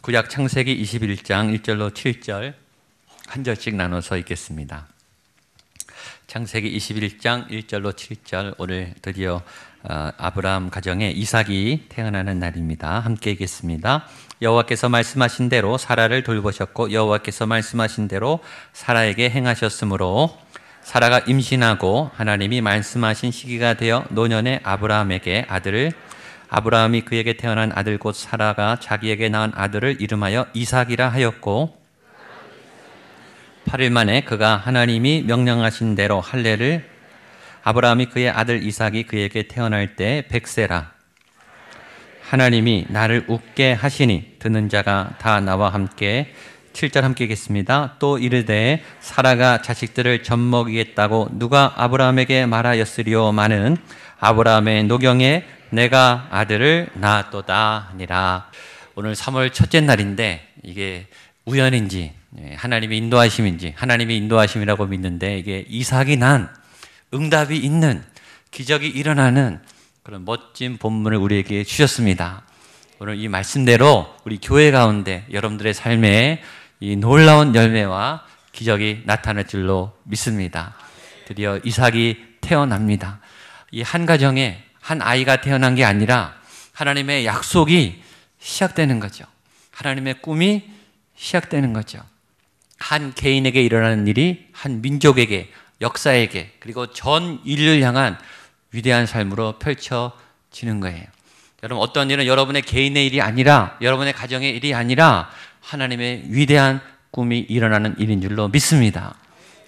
구약 창세기 21장 1절로 7절 한 절씩 나눠서 읽겠습니다. 창세기 21장 1절로 7절, 오늘 드디어 아브라함 가정에 이삭이 태어나는 날입니다. 함께 읽겠습니다. 여호와께서 말씀하신 대로 사라를 돌보셨고 여호와께서 말씀하신 대로 사라에게 행하셨으므로 사라가 임신하고 하나님이 말씀하신 시기가 되어 노년에 아브라함에게 아브라함이 그에게 태어난 아들 곧 사라가 자기에게 낳은 아들을 이름하여 이삭이라 하였고 8일 만에 그가 하나님이 명령하신 대로 할례를 아브라함이 그의 아들 이삭이 그에게 태어날 때 100세라. 하나님이 나를 웃게 하시니 듣는 자가 다 나와 함께 7절 함께 읽겠습니다. 또 이르되 사라가 자식들을 젖먹이겠다고 누가 아브라함에게 말하였으리오마는 아브라함의 노경에 내가 아들을 낳았도다 하니라. 오늘 3월 첫째 날인데 이게 우연인지 하나님의 인도하심인지, 하나님의 인도하심이라고 믿는데 이게 이삭이 난 응답이 있는, 기적이 일어나는 그런 멋진 본문을 우리에게 주셨습니다. 오늘 이 말씀대로 우리 교회 가운데 여러분들의 삶에 이 놀라운 열매와 기적이 나타날 줄로 믿습니다. 드디어 이삭이 태어납니다. 이 한 가정에 한 아이가 태어난 게 아니라 하나님의 약속이 시작되는 거죠. 하나님의 꿈이 시작되는 거죠. 한 개인에게 일어나는 일이 한 민족에게, 역사에게, 그리고 전 인류를 향한 위대한 삶으로 펼쳐지는 거예요. 여러분, 어떤 일은 여러분의 개인의 일이 아니라, 여러분의 가정의 일이 아니라 하나님의 위대한 꿈이 일어나는 일인 줄로 믿습니다.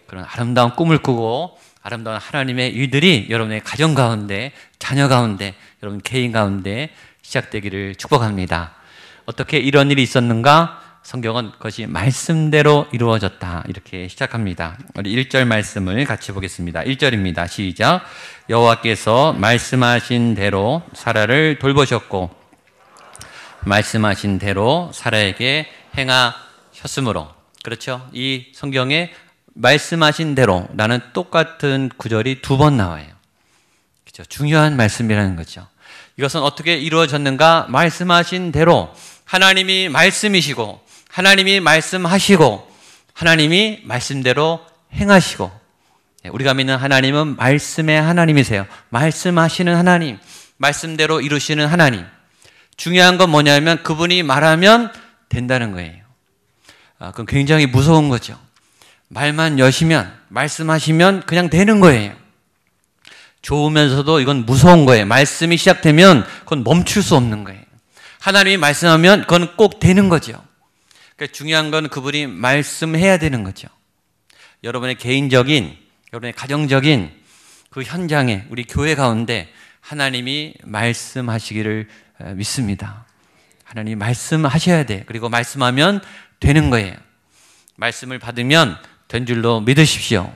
그런 아름다운 꿈을 꾸고 아름다운 하나님의 일들이 여러분의 가정 가운데, 자녀 가운데, 여러분 개인 가운데 시작되기를 축복합니다. 어떻게 이런 일이 있었는가? 성경은 그것이 말씀대로 이루어졌다, 이렇게 시작합니다. 우리 1절 말씀을 같이 보겠습니다. 1절입니다. 시작. 여호와께서 말씀하신 대로 사라를 돌보셨고 말씀하신 대로 사라에게 행하셨으므로. 그렇죠? 이 성경에 말씀하신 대로라는 똑같은 구절이 2번 나와요. 그렇죠? 중요한 말씀이라는 거죠. 이것은 어떻게 이루어졌는가? 말씀하신 대로, 하나님이 말씀이시고 하나님이 말씀하시고 하나님이 말씀대로 행하시고, 우리가 믿는 하나님은 말씀의 하나님이세요. 말씀하시는 하나님, 말씀대로 이루시는 하나님. 중요한 건 뭐냐면 그분이 말하면 된다는 거예요. 그건 굉장히 무서운 거죠. 말만 여시면, 말씀하시면 그냥 되는 거예요. 좋으면서도 이건 무서운 거예요. 말씀이 시작되면 그건 멈출 수 없는 거예요. 하나님이 말씀하면 그건 꼭 되는 거죠. 그러니까 중요한 건 그분이 말씀해야 되는 거죠. 여러분의 개인적인, 여러분의 가정적인 그 현장에, 우리 교회 가운데 하나님이 말씀하시기를 믿습니다. 하나님이 말씀하셔야 돼. 그리고 말씀하면 되는 거예요. 말씀을 받으면 된 줄로 믿으십시오.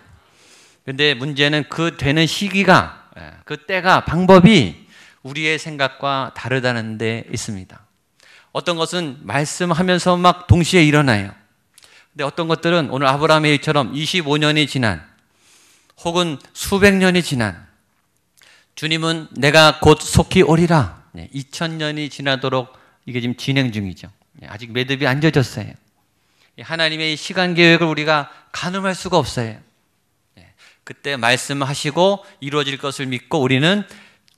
그런데 문제는 그 되는 시기가, 그 때가, 방법이 우리의 생각과 다르다는 데 있습니다. 어떤 것은 말씀하면서 막 동시에 일어나요. 근데 어떤 것들은 오늘 아브라함의 일처럼 25년이 지난, 혹은 수백 년이 지난, 주님은 내가 곧 속히 오리라, 2000년이 지나도록 이게 지금 진행 중이죠. 아직 매듭이 안 젖었어요. 하나님의 시간 계획을 우리가 가늠할 수가 없어요. 그때 말씀하시고 이루어질 것을 믿고 우리는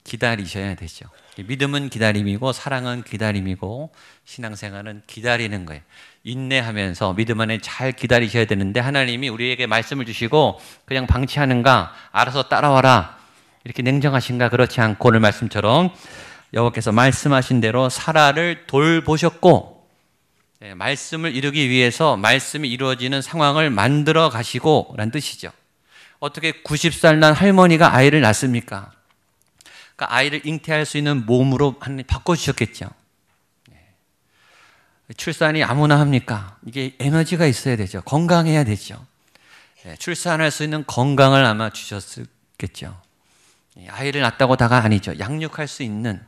기다리셔야 되죠. 믿음은 기다림이고 사랑은 기다림이고 신앙생활은 기다리는 거예요. 인내하면서 믿음 안에 잘 기다리셔야 되는데, 하나님이 우리에게 말씀을 주시고 그냥 방치하는가, 알아서 따라와라 이렇게 냉정하신가? 그렇지 않고 오늘 말씀처럼 여호와께서 말씀하신 대로 사라를 돌보셨고, 말씀을 이루기 위해서 말씀이 이루어지는 상황을 만들어 가시고 라는 뜻이죠. 어떻게 90살 난 할머니가 아이를 낳습니까? 그러니까 아이를 잉태할 수 있는 몸으로 하나님 바꿔주셨겠죠. 출산이 아무나 합니까? 이게 에너지가 있어야 되죠. 건강해야 되죠. 출산할 수 있는 건강을 아마 주셨겠죠. 아이를 낳았다고 다가 아니죠. 양육할 수 있는,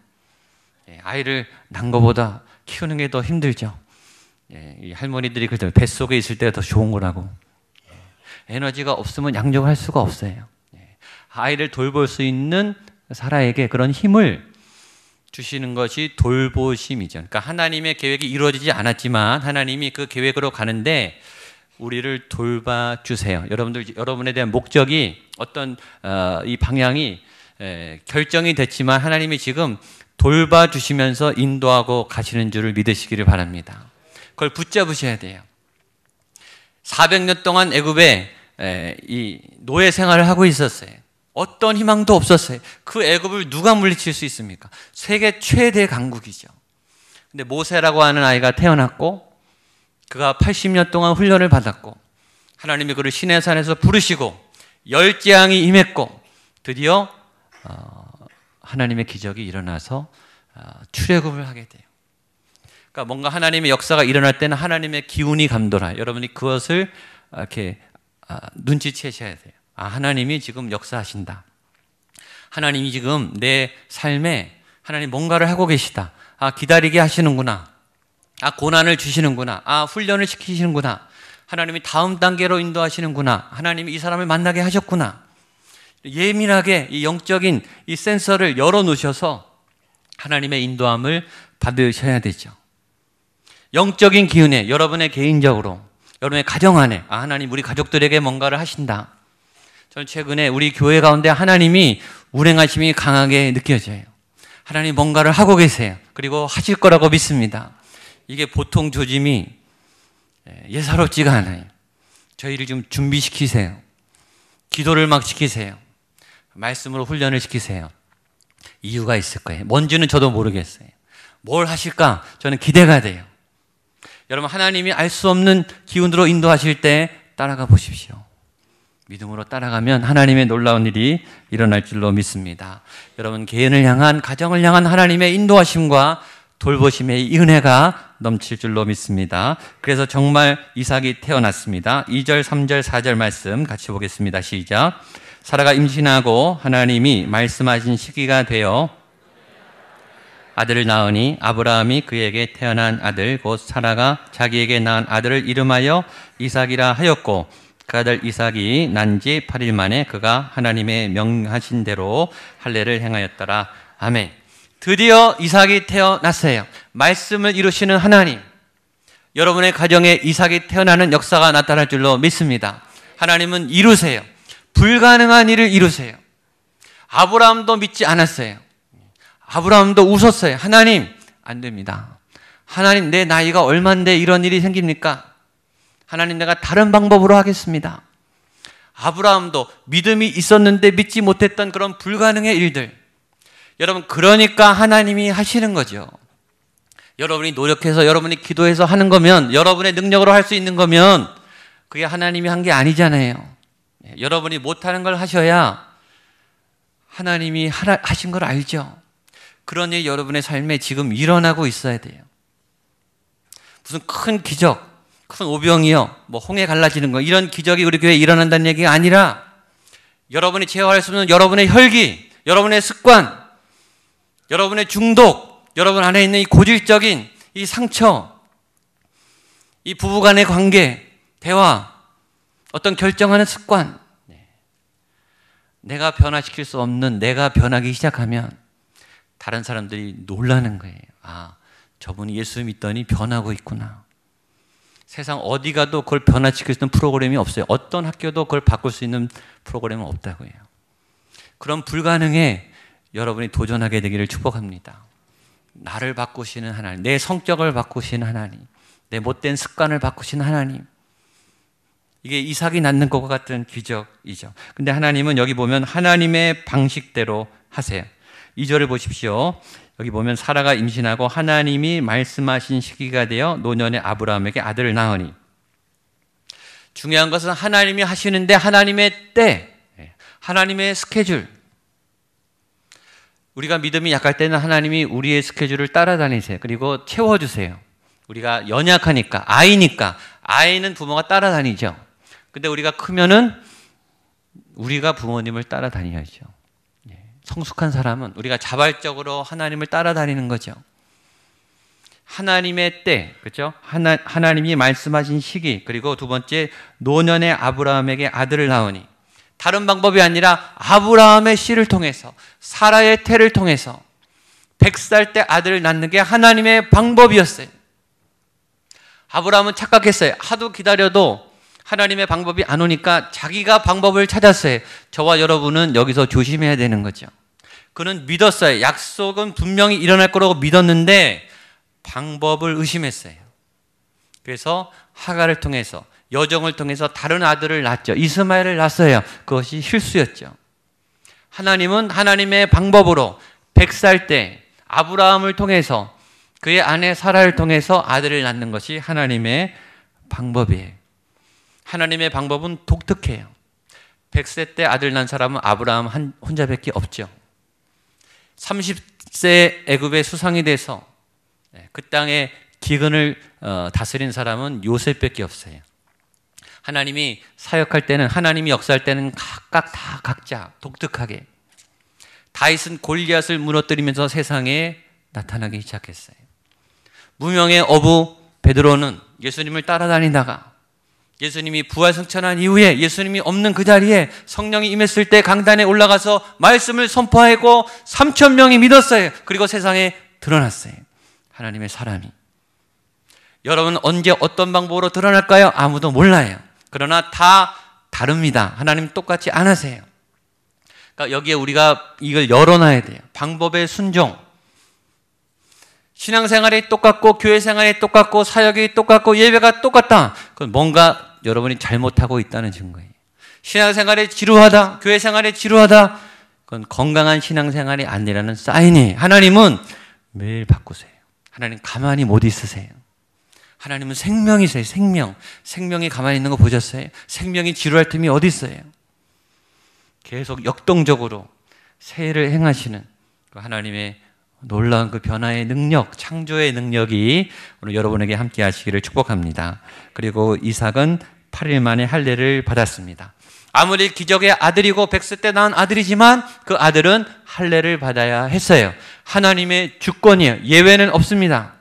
아이를 낳은 것보다 키우는 게 더 힘들죠. 이 할머니들이 그때 뱃속에 있을 때가 더 좋은 거라고. 에너지가 없으면 양육할 수가 없어요. 아이를 돌볼 수 있는 사라에게 그런 힘을 주시는 것이 돌보심이죠. 그러니까 하나님의 계획이 이루어지지 않았지만 하나님이 그 계획으로 가는데 우리를 돌봐주세요. 여러분에 대한 목적이 어떤 이 방향이 결정이 됐지만 하나님이 지금 돌봐주시면서 인도하고 가시는 줄을 믿으시기를 바랍니다. 그걸 붙잡으셔야 돼요. 400년 동안 애굽에 이 노예 생활을 하고 있었어요. 어떤 희망도 없었어요. 그 애굽을 누가 물리칠 수 있습니까? 세계 최대 강국이죠. 근데 모세라고 하는 아이가 태어났고 그가 80년 동안 훈련을 받았고 하나님이 그를 시내산에서 부르시고 열재앙이 임했고 드디어 하나님의 기적이 일어나서 출애굽을 하게 돼요. 그러니까 뭔가 하나님의 역사가 일어날 때는 하나님의 기운이 감돌아요. 여러분이 그것을 이렇게 눈치채셔야 돼요. 하나님이 지금 역사하신다. 하나님이 지금 내 삶에 하나님 뭔가를 하고 계시다. 기다리게 하시는구나. 고난을 주시는구나. 훈련을 시키시는구나. 하나님이 다음 단계로 인도하시는구나. 하나님이 이 사람을 만나게 하셨구나. 예민하게 이 영적인 이 센서를 열어놓으셔서 하나님의 인도함을 받으셔야 되죠. 영적인 기운에 여러분의 개인적으로 여러분의 가정 안에 하나님 우리 가족들에게 뭔가를 하신다. 저는 최근에 우리 교회 가운데 하나님이 운행하심이 강하게 느껴져요. 하나님 뭔가를 하고 계세요. 그리고 하실 거라고 믿습니다. 이게 보통 조짐이 예사롭지가 않아요. 저희를 좀 준비시키세요. 기도를 막 시키세요. 말씀으로 훈련을 시키세요. 이유가 있을 거예요. 뭔지는 저도 모르겠어요. 뭘 하실까? 저는 기대가 돼요. 여러분 하나님이 알 수 없는 기운으로 인도하실 때 따라가 보십시오. 믿음으로 따라가면 하나님의 놀라운 일이 일어날 줄로 믿습니다. 여러분 개인을 향한 가정을 향한 하나님의 인도하심과 돌보심의 은혜가 넘칠 줄로 믿습니다. 그래서 정말 이삭이 태어났습니다. 2절, 3절, 4절 말씀 같이 보겠습니다. 시작. 사라가 임신하고 하나님이 말씀하신 시기가 되어 아들을 낳으니 아브라함이 그에게 태어난 아들 곧 사라가 자기에게 낳은 아들을 이름하여 이삭이라 하였고 그 아들 이삭이 난 지 8일 만에 그가 하나님의 명하신 대로 할례를 행하였더라. 아멘. 드디어 이삭이 태어났어요. 말씀을 이루시는 하나님. 여러분의 가정에 이삭이 태어나는 역사가 나타날 줄로 믿습니다. 하나님은 이루세요. 불가능한 일을 이루세요. 아브라함도 믿지 않았어요. 아브라함도 웃었어요. 하나님, 안 됩니다. 하나님, 내 나이가 얼만데 이런 일이 생깁니까? 하나님, 내가 다른 방법으로 하겠습니다. 아브라함도 믿음이 있었는데 믿지 못했던 그런 불가능의 일들. 여러분, 그러니까 하나님이 하시는 거죠. 여러분이 노력해서, 여러분이 기도해서 하는 거면, 여러분의 능력으로 할 수 있는 거면, 그게 하나님이 한 게 아니잖아요. 여러분이 못하는 걸 하셔야 하나님이 하신 걸 알죠. 그런 일이 여러분의 삶에 지금 일어나고 있어야 돼요. 무슨 큰 기적, 큰 오병이요, 홍해 갈라지는 거, 이런 기적이 우리 교회에 일어난다는 얘기가 아니라 여러분이 제어할 수 없는 여러분의 혈기, 여러분의 습관, 여러분의 중독, 여러분 안에 있는 이 고질적인 이 상처, 이 부부간의 관계, 대화, 어떤 결정하는 습관, 내가 변화시킬 수 없는 내가 변하기 시작하면 다른 사람들이 놀라는 거예요. 저분이 예수 믿더니 변하고 있구나. 세상 어디 가도 그걸 변화시킬 수 있는 프로그램이 없어요. 어떤 학교도 그걸 바꿀 수 있는 프로그램은 없다고 해요. 그런 불가능에 여러분이 도전하게 되기를 축복합니다. 나를 바꾸시는 하나님, 내 성격을 바꾸시는 하나님, 내 못된 습관을 바꾸시는 하나님. 이게 이삭이 낳는 것과 같은 기적이죠. 근데 하나님은 여기 보면 하나님의 방식대로 하세요. 2절을 보십시오. 여기 보면 사라가 임신하고 하나님이 말씀하신 시기가 되어 노년의 아브라함에게 아들을 낳으니. 중요한 것은 하나님이 하시는데 하나님의 때, 하나님의 스케줄. 우리가 믿음이 약할 때는 하나님이 우리의 스케줄을 따라다니세요. 그리고 채워주세요. 우리가 연약하니까, 아이니까, 아이는 부모가 따라다니죠. 근데 우리가 크면은 우리가 부모님을 따라다녀야죠. 성숙한 사람은 우리가 자발적으로 하나님을 따라다니는 거죠. 하나님의 때, 그렇죠? 하나님이 말씀하신 시기, 그리고 두 번째 노년의 아브라함에게 아들을 낳으니. 다른 방법이 아니라 아브라함의 씨를 통해서, 사라의 태를 통해서 100살 때 아들을 낳는 게 하나님의 방법이었어요. 아브라함은 착각했어요. 하도 기다려도 하나님의 방법이 안 오니까 자기가 방법을 찾았어요. 저와 여러분은 여기서 조심해야 되는 거죠. 그는 믿었어요. 약속은 분명히 일어날 거라고 믿었는데 방법을 의심했어요. 그래서 하갈을 통해서, 여정을 통해서 다른 아들을 낳았죠. 이스마엘을 낳았어요. 그것이 실수였죠. 하나님은 하나님의 방법으로 100살 때 아브라함을 통해서, 그의 아내 사라를 통해서 아들을 낳는 것이 하나님의 방법이에요. 하나님의 방법은 독특해요. 100세 때 아들 낳은 사람은 아브라함 혼자밖에 없죠. 30세 애굽의 수상이 돼서 그 땅의 기근을 다스린 사람은 요셉밖에 없어요. 하나님이 사역할 때는, 하나님이 역사할 때는 각각 다 각자 독특하게. 다윗은 골리앗을 무너뜨리면서 세상에 나타나기 시작했어요. 무명의 어부 베드로는 예수님을 따라다니다가 예수님이 부활승천한 이후에 예수님이 없는 그 자리에 성령이 임했을 때 강단에 올라가서 말씀을 선포하고 3,000명이 믿었어요. 그리고 세상에 드러났어요. 하나님의 사람이. 여러분 언제 어떤 방법으로 드러날까요? 아무도 몰라요. 그러나 다 다릅니다. 하나님 똑같이 안 하세요. 그러니까 여기에 우리가 이걸 열어놔야 돼요. 방법의 순종. 신앙생활이 똑같고 교회 생활이 똑같고 사역이 똑같고 예배가 똑같다. 그건 뭔가 여러분이 잘못하고 있다는 증거예요. 신앙생활이 지루하다, 교회 생활이 지루하다, 그건 건강한 신앙생활이 아니라는 사인이에요. 하나님은 매일 바꾸세요. 하나님 가만히 못 있으세요. 하나님은 생명이세요. 생명이 가만히 있는 거 보셨어요? 생명이 지루할 틈이 어디 있어요? 계속 역동적으로 세일을 행하시는 그 하나님의 놀라운 그 변화의 능력, 창조의 능력이 오늘 여러분에게 함께 하시기를 축복합니다. 그리고 이삭은 8일 만에 할례를 받았습니다. 아무리 기적의 아들이고 100세 때 낳은 아들이지만 그 아들은 할례를 받아야 했어요. 하나님의 주권이에요. 예외는 없습니다.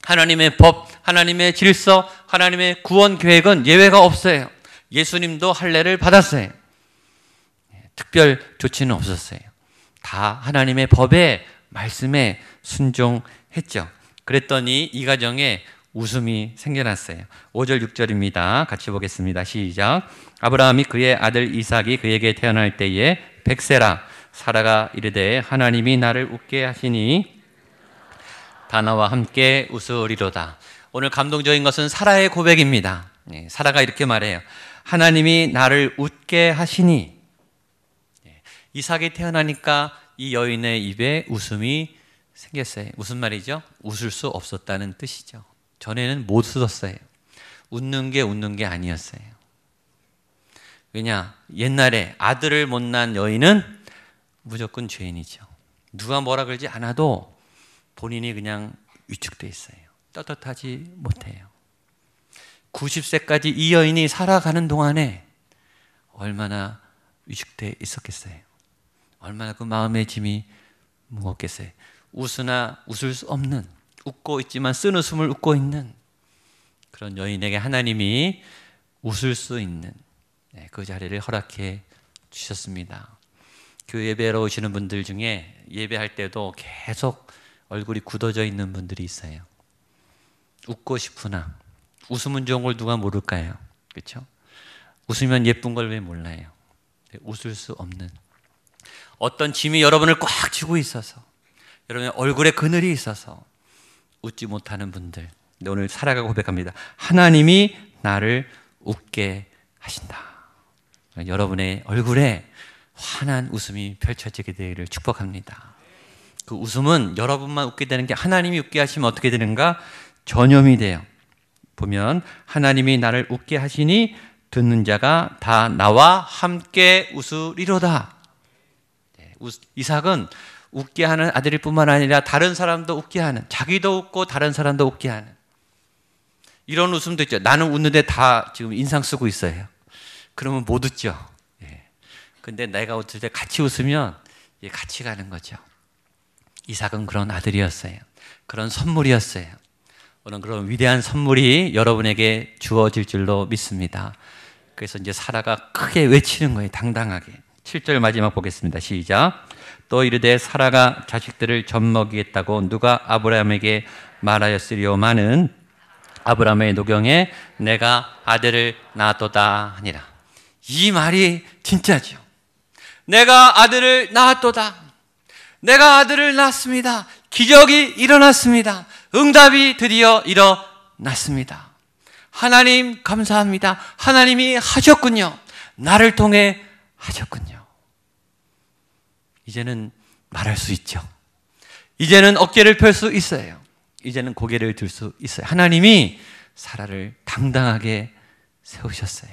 하나님의 법, 하나님의 질서, 하나님의 구원 계획은 예외가 없어요. 예수님도 할례를 받았어요. 특별 조치는 없었어요. 다 하나님의 법에, 말씀에 순종했죠. 그랬더니 이 가정에 웃음이 생겨났어요. 5절 6절입니다. 같이 보겠습니다. 시작. 아브라함이 그의 아들 이삭이 그에게 태어날 때에 100세라. 사라가 이르되 하나님이 나를 웃게 하시니 다 나와 함께 웃으리로다. 오늘 감동적인 것은 사라의 고백입니다. 사라가 이렇게 말해요. 하나님이 나를 웃게 하시니. 이삭이 태어나니까 이 여인의 입에 웃음이 생겼어요. 무슨 말이죠? 웃을 수 없었다는 뜻이죠. 전에는 못 웃었어요. 웃는 게 아니었어요. 왜냐? 옛날에 아들을 못 낳은 여인은 무조건 죄인이죠. 누가 뭐라 그러지 않아도 본인이 그냥 위축돼 있어요. 떳떳하지 못해요. 90세까지 이 여인이 살아가는 동안에 얼마나 위축돼 있었겠어요. 얼마나 그 마음의 짐이 무겁겠어요. 웃으나 웃을 수 없는, 웃고 있지만 쓴 웃음을 웃고 있는 그런 여인에게 하나님이 웃을 수 있는 그 자리를 허락해 주셨습니다. 교회 예배로 오시는 분들 중에 예배할 때도 계속 얼굴이 굳어져 있는 분들이 있어요. 웃고 싶으나 웃으면 좋은 걸 누가 모를까요? 그렇죠? 웃으면 예쁜 걸 왜 몰라요? 웃을 수 없는 어떤 짐이 여러분을 꽉 쥐고 있어서, 여러분의 얼굴에 그늘이 있어서 웃지 못하는 분들, 오늘 사라가 고백합니다. 하나님이 나를 웃게 하신다. 여러분의 얼굴에 환한 웃음이 펼쳐지게 되기를 축복합니다. 그 웃음은 여러분만 웃게 되는 게, 하나님이 웃게 하시면 어떻게 되는가? 전염이 돼요. 보면 하나님이 나를 웃게 하시니 듣는 자가 다 나와 함께 웃으리로다. 이삭은 웃게 하는 아들일 뿐만 아니라 다른 사람도 웃게 하는, 자기도 웃고 다른 사람도 웃게 하는 이런 웃음도 있죠. 나는 웃는데 다 지금 인상 쓰고 있어요. 그러면 못 웃죠. 근데 내가 웃을 때 같이 웃으면 같이 가는 거죠. 이삭은 그런 아들이었어요. 그런 선물이었어요. 오늘 그런 위대한 선물이 여러분에게 주어질 줄로 믿습니다. 그래서 이제 사라가 크게 외치는 거예요. 당당하게. 7절 마지막 보겠습니다. 시작. 또 이르되 사라가 자식들을 젖먹이겠다고 누가 아브라함에게 말하였으리오마는 아브라함의 노경에 내가 아들을 낳았도다 하니라. 이 말이 진짜죠. 내가 아들을 낳았도다. 내가 아들을 낳았습니다. 기적이 일어났습니다. 응답이 드디어 일어났습니다. 하나님 감사합니다. 하나님이 하셨군요. 나를 통해 하셨군요. 이제는 말할 수 있죠. 이제는 어깨를 펼 수 있어요. 이제는 고개를 들 수 있어요. 하나님이 사라를 당당하게 세우셨어요.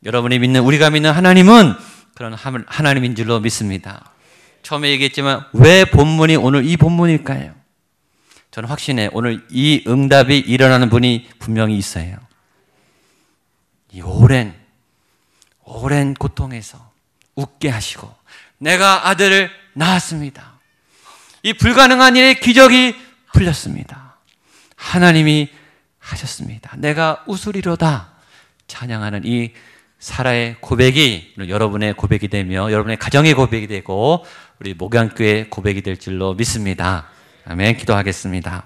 여러분이 믿는, 우리가 믿는 하나님은 그런 하나님인 줄로 믿습니다. 처음에 얘기했지만 왜 본문이 오늘 이 본문일까요? 저는 확신해 오늘 이 응답이 일어나는 분이 분명히 있어요. 이 오랜 고통에서 웃게 하시고 내가 아들을 낳았습니다. 이 불가능한 일의 기적이 풀렸습니다. 하나님이 하셨습니다. 내가 웃으리로다 찬양하는 이 사라의 고백이 여러분의 고백이 되며 여러분의 가정의 고백이 되고 우리 목양교회의 고백이 될 줄로 믿습니다. 아멘. 기도하겠습니다.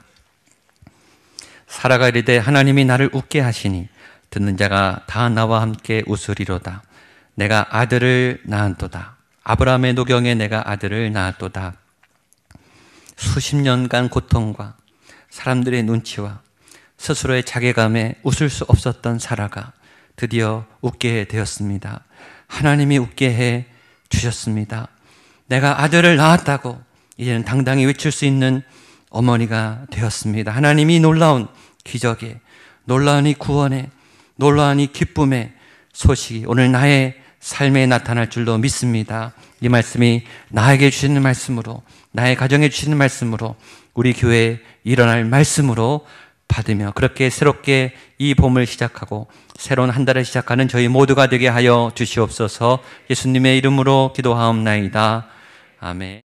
사라가 이르되 하나님이 나를 웃게 하시니 듣는 자가 다 나와 함께 웃으리로다. 내가 아들을 낳았도다. 아브라함의 노경에 내가 아들을 낳았도다. 수십 년간 고통과 사람들의 눈치와 스스로의 자괴감에 웃을 수 없었던 사라가 드디어 웃게 되었습니다. 하나님이 웃게 해 주셨습니다. 내가 아들을 낳았다고 이제는 당당히 외칠 수 있는 어머니가 되었습니다. 하나님이 놀라운 기적에, 놀라운 이 구원에, 놀라운 이 기쁨의 소식이 오늘 나의 삶에 나타날 줄로 믿습니다. 이 말씀이 나에게 주시는 말씀으로, 나의 가정에 주시는 말씀으로, 우리 교회에 일어날 말씀으로 받으며 그렇게 새롭게 이 봄을 시작하고 새로운 한 달을 시작하는 저희 모두가 되게 하여 주시옵소서. 예수님의 이름으로 기도하옵나이다. 아멘.